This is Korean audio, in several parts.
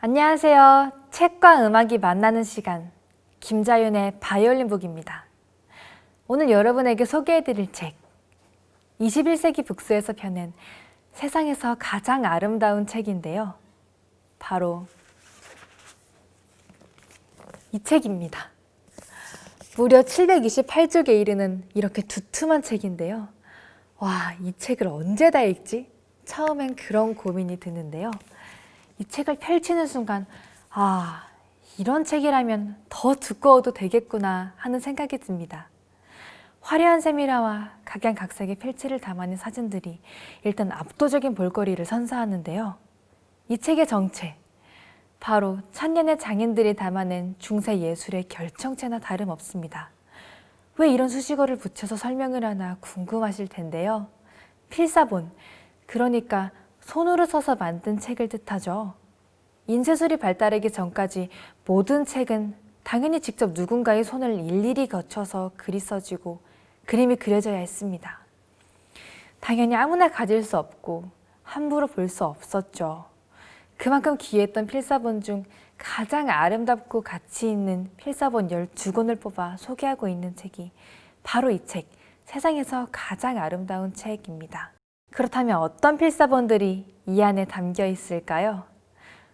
안녕하세요. 책과 음악이 만나는 시간, 김자윤의 바이올린북입니다. 오늘 여러분에게 소개해드릴 책, 21세기 북스에서 펴낸 세상에서 가장 아름다운 책인데요. 바로 이 책입니다. 무려 728쪽에 이르는 이렇게 두툼한 책인데요. 와, 이 책을 언제 다 읽지? 처음엔 그런 고민이 드는데요. 이 책을 펼치는 순간 이런 책이라면 더 두꺼워도 되겠구나 하는 생각이 듭니다. 화려한 세밀화와 각양각색의 필체를 담아낸 사진들이 일단 압도적인 볼거리를 선사하는데요. 이 책의 정체, 바로 천년의 장인들이 담아낸 중세 예술의 결정체나 다름없습니다. 왜 이런 수식어를 붙여서 설명을 하나 궁금하실 텐데요. 필사본, 그러니까 손으로 써서 만든 책을 뜻하죠. 인쇄술이 발달하기 전까지 모든 책은 당연히 직접 누군가의 손을 일일이 거쳐서 글이 써지고 그림이 그려져야 했습니다. 당연히 아무나 가질 수 없고 함부로 볼 수 없었죠. 그만큼 귀했던 필사본 중 가장 아름답고 가치 있는 필사본 12권을 뽑아 소개하고 있는 책이 바로 이 책, 세상에서 가장 아름다운 책입니다. 그렇다면 어떤 필사본들이 이 안에 담겨 있을까요?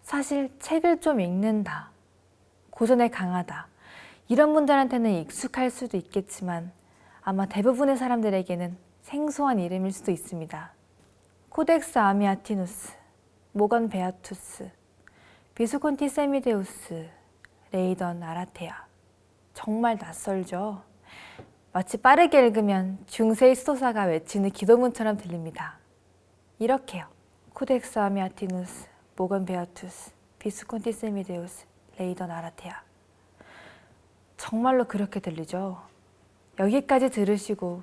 사실 책을 좀 읽는다, 고전에 강하다, 이런 분들한테는 익숙할 수도 있겠지만 아마 대부분의 사람들에게는 생소한 이름일 수도 있습니다. 코덱스 아미아티누스, 모건 베아투스, 비스콘티 세미데우스, 레이던 아라테아. 정말 낯설죠? 마치 빠르게 읽으면 중세의 수도사가 외치는 기도문처럼 들립니다. 이렇게요. 코덱스 아미아티누스, 모건 베아투스, 비스콘티 세미데우스, 레이던 아라테아. 정말로 그렇게 들리죠? 여기까지 들으시고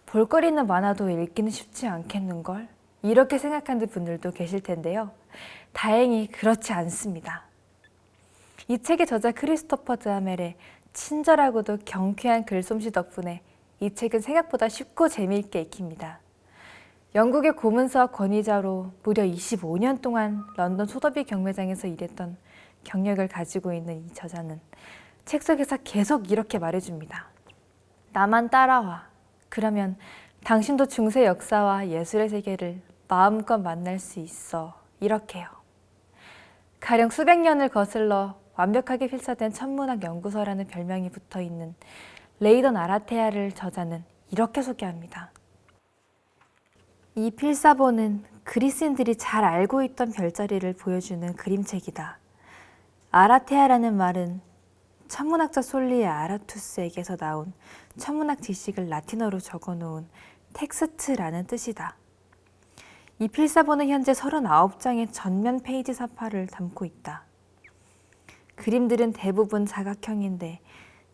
볼거리는 많아도 읽기는 쉽지 않겠는걸? 이렇게 생각하는 분들도 계실 텐데요. 다행히 그렇지 않습니다. 이 책의 저자 크리스토퍼 드하멜의 친절하고도 경쾌한 글솜씨 덕분에 이 책은 생각보다 쉽고 재미있게 읽힙니다. 영국의 고문서학 권위자로 무려 25년 동안 런던 소더비 경매장에서 일했던 경력을 가지고 있는 이 저자는 책 속에서 계속 이렇게 말해줍니다. 나만 따라와. 그러면 당신도 중세 역사와 예술의 세계를 마음껏 만날 수 있어. 이렇게요. 가령 수백 년을 거슬러 완벽하게 필사된 천문학 연구서라는 별명이 붙어있는 레이던 아라테아를 저자는 이렇게 소개합니다. 이 필사본은 그리스인들이 잘 알고 있던 별자리를 보여주는 그림책이다. 아라테아라는 말은 천문학자 솔리의 아라투스에게서 나온 천문학 지식을 라틴어로 적어놓은 텍스트라는 뜻이다. 이 필사본은 현재 39장의 전면 페이지 사파를 담고 있다. 그림들은 대부분 사각형인데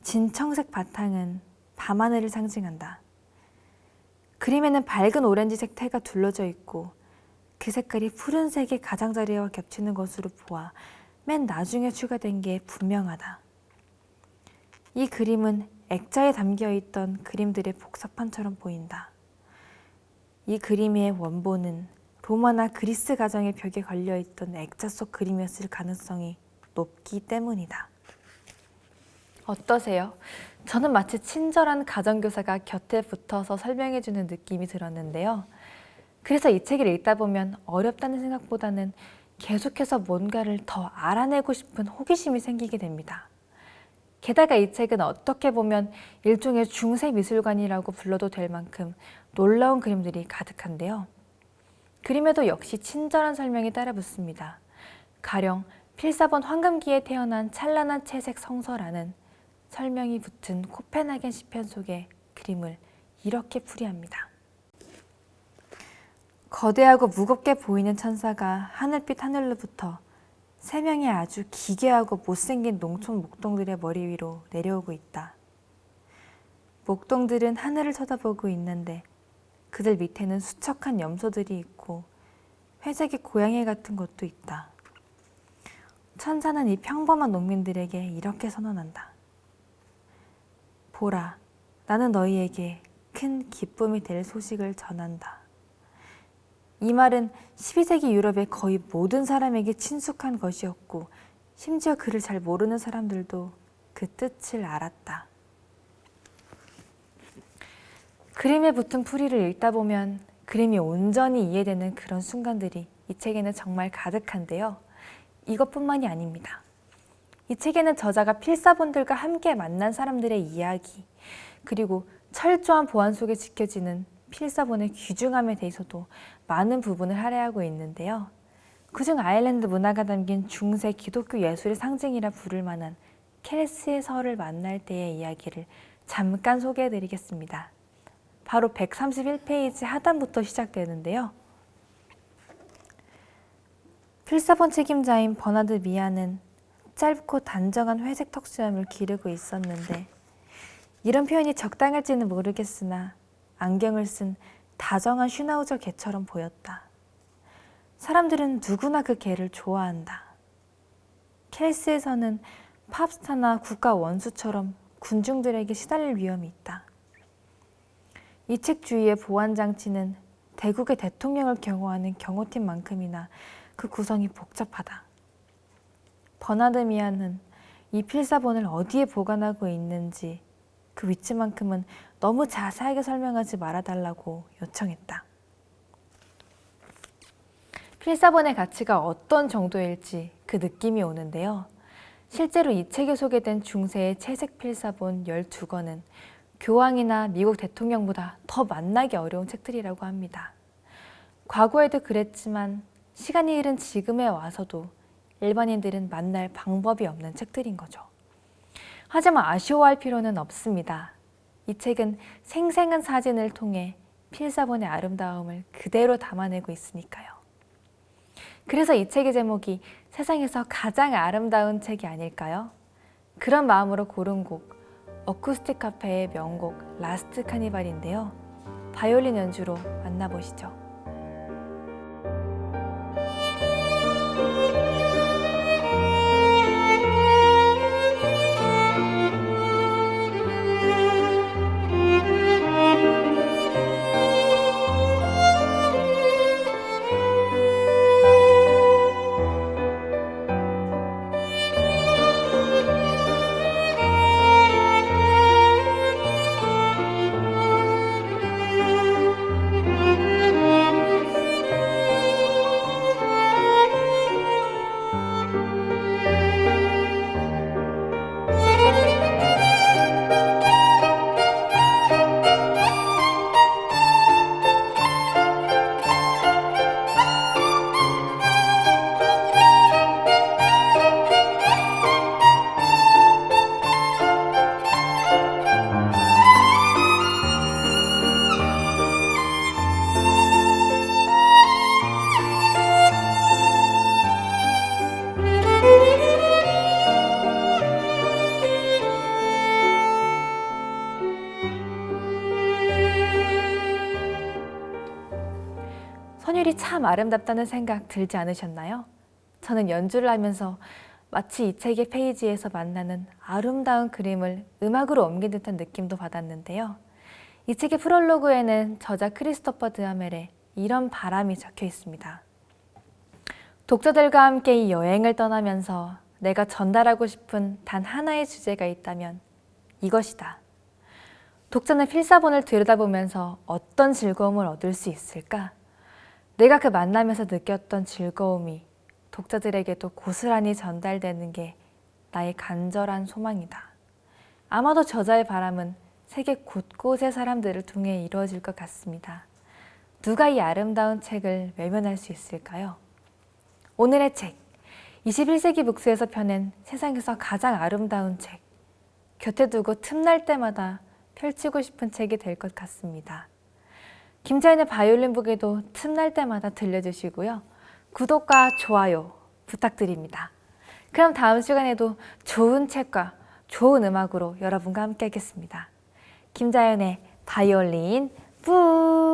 진청색 바탕은 밤하늘을 상징한다. 그림에는 밝은 오렌지색 태가 둘러져 있고 그 색깔이 푸른색의 가장자리와 겹치는 것으로 보아 맨 나중에 추가된 게 분명하다. 이 그림은 액자에 담겨있던 그림들의 복사판처럼 보인다. 이 그림의 원본은 로마나 그리스 가정의 벽에 걸려있던 액자 속 그림이었을 가능성이 높기 때문이다. 어떠세요? 저는 마치 친절한 가정교사가 곁에 붙어서 설명해주는 느낌이 들었는데요. 그래서 이 책을 읽다 보면 어렵다는 생각보다는 계속해서 뭔가를 더 알아내고 싶은 호기심이 생기게 됩니다. 게다가 이 책은 어떻게 보면 일종의 중세 미술관이라고 불러도 될 만큼 놀라운 그림들이 가득한데요. 그림에도 역시 친절한 설명이 따라 붙습니다. 가령 필사본 황금기에 태어난 찬란한 채색 성서라는 설명이 붙은 코펜하겐 시편 속의 그림을 이렇게 풀이합니다. 거대하고 무겁게 보이는 천사가 하늘빛 하늘로부터 3명의 아주 기괴하고 못생긴 농촌 목동들의 머리 위로 내려오고 있다. 목동들은 하늘을 쳐다보고 있는데 그들 밑에는 수척한 염소들이 있고 회색의 고양이 같은 것도 있다. 천사는 이 평범한 농민들에게 이렇게 선언한다. 보라, 나는 너희에게 큰 기쁨이 될 소식을 전한다. 이 말은 12세기 유럽의 거의 모든 사람에게 친숙한 것이었고 심지어 글을 잘 모르는 사람들도 그 뜻을 알았다. 그림에 붙은 풀이를 읽다 보면 그림이 온전히 이해되는 그런 순간들이 이 책에는 정말 가득한데요. 이것뿐만이 아닙니다. 이 책에는 저자가 필사본들과 함께 만난 사람들의 이야기, 그리고 철저한 보안 속에 지켜지는 필사본의 귀중함에 대해서도 많은 부분을 할애하고 있는데요. 그중 아일랜드 문화가 담긴 중세 기독교 예술의 상징이라 부를 만한 켈스의 서를 만날 때의 이야기를 잠깐 소개해드리겠습니다. 바로 131페이지 하단부터 시작되는데요. 필사본 책임자인 버나드 미아는 짧고 단정한 회색 턱수염을 기르고 있었는데 이런 표현이 적당할지는 모르겠으나 안경을 쓴 다정한 슈나우저 개처럼 보였다. 사람들은 누구나 그 개를 좋아한다. 켈스에서는 팝스타나 국가 원수처럼 군중들에게 시달릴 위험이 있다. 이 책 주위의 보안 장치는 대국의 대통령을 경호하는 경호팀만큼이나 그 구성이 복잡하다. 버나드 미아는 이 필사본을 어디에 보관하고 있는지 그 위치만큼은 너무 자세하게 설명하지 말아달라고 요청했다. 필사본의 가치가 어떤 정도일지 그 느낌이 오는데요. 실제로 이 책에 소개된 중세의 채색 필사본 12권은 교황이나 미국 대통령보다 더 만나기 어려운 책들이라고 합니다. 과거에도 그랬지만 시간이 흐른 지금에 와서도 일반인들은 만날 방법이 없는 책들인 거죠. 하지만 아쉬워할 필요는 없습니다. 이 책은 생생한 사진을 통해 필사본의 아름다움을 그대로 담아내고 있으니까요. 그래서 이 책의 제목이 세상에서 가장 아름다운 책이 아닐까요? 그런 마음으로 고른 곡 어쿠스틱 카페의 명곡 라스트 카니발인데요. 바이올린 연주로 만나보시죠. 선율이 참 아름답다는 생각 들지 않으셨나요? 저는 연주를 하면서 마치 이 책의 페이지에서 만나는 아름다운 그림을 음악으로 옮긴 듯한 느낌도 받았는데요. 이 책의 프롤로그에는 저자 크리스토퍼 드하멜의 이런 바람이 적혀 있습니다. 독자들과 함께 이 여행을 떠나면서 내가 전달하고 싶은 단 하나의 주제가 있다면 이것이다. 독자는 필사본을 들여다보면서 어떤 즐거움을 얻을 수 있을까? 내가 그 만남에서 느꼈던 즐거움이 독자들에게도 고스란히 전달되는 게 나의 간절한 소망이다. 아마도 저자의 바람은 세계 곳곳의 사람들을 통해 이루어질 것 같습니다. 누가 이 아름다운 책을 외면할 수 있을까요? 오늘의 책, 21세기 북스에서 펴낸 세상에서 가장 아름다운 책. 곁에 두고 틈날 때마다 펼치고 싶은 책이 될 것 같습니다. 김자연의 바이올린 북에도 틈날 때마다 들려주시고요. 구독과 좋아요 부탁드립니다. 그럼 다음 시간에도 좋은 책과 좋은 음악으로 여러분과 함께 하겠습니다. 김자연의 바이올린 북!